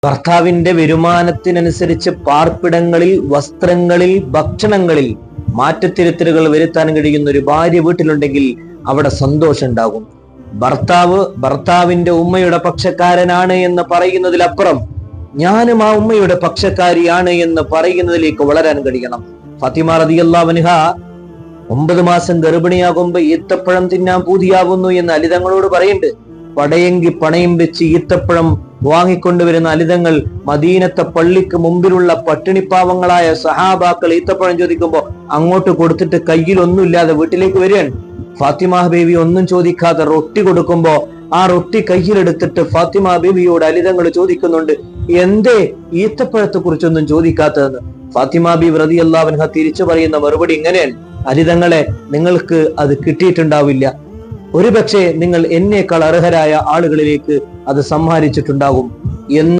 ഭർത്താവിന്റെ വരുമാനത്തിനനുസരിച്ച് പാർപ്പിടങ്ങളിൽ, വസ്ത്രങ്ങളിൽ, ഭക്ഷണങ്ങളിൽ മാറ്റത്തിരുത്തലുകൾ വരുത്താൻ കഴിയുന്ന ഒരു ഭാര്യ വീട്ടിലുണ്ടെങ്കിൽ അവിടെ സന്തോഷം ഉണ്ടാകും. ഭർത്താവിന്റെ ഉമ്മയുടെ പക്ഷക്കാരനാണ് എന്ന് പറയുന്നതിലപ്പുറം ഞാനും ആ ഉമ്മയുടെ പക്ഷക്കാരിയാണ് എന്ന് പറയുന്നതിലേക്ക് വളരാൻ കഴിയണം. ഫാത്തിമ റളിയല്ലാഹു അൻഹ 9 മാസം ഗർഭിണിയാകുമ്പോ ഈത്തപ്പഴം തിന്നാൻ പൂതിയാകുന്നു എന്ന് അലിതങ്ങളോട് പറയുന്നുണ്ട്. പടയെങ്കി പണയം വെച്ച് ഈത്തപ്പഴം വാങ്ങിക്കൊണ്ടുവരുന്ന അലിതങ്ങൾ മദീനത്തെ പള്ളിക്ക് മുമ്പിലുള്ള പട്ടിണിപ്പാവങ്ങളായ സഹാബാക്കൾ ഈത്തപ്പഴം ചോദിക്കുമ്പോ അങ്ങോട്ട് കൊടുത്തിട്ട് കയ്യിൽ ഒന്നുമില്ലാതെ വീട്ടിലേക്ക് വരികയാണ്. ഫാത്തിമ ബീവി ഒന്നും ചോദിക്കാതെ റൊട്ടി കൊടുക്കുമ്പോ ആ റൊട്ടി കയ്യിലെടുത്തിട്ട് ഫാത്തിമ ബീവിയോട് അലിതങ്ങൾ ചോദിക്കുന്നുണ്ട്, എന്തേ ഈത്തപ്പഴത്തെ കുറിച്ചൊന്നും ചോദിക്കാത്തതെന്ന്. ഫാത്തിമ ബീവി റളിയല്ലാഹു അൻഹ തിരിച്ചു പറയുന്ന മറുപടി ഇങ്ങനെയാണ്: അലിതങ്ങളെ, നിങ്ങൾക്ക് അത് കിട്ടിയിട്ടുണ്ടാവില്ല. ഒരുപക്ഷെ നിങ്ങൾ എന്നേക്കാൾ അർഹരായ ആളുകളിലേക്ക് അത് സമ്മാനിച്ചിട്ടുണ്ടാകും എന്ന്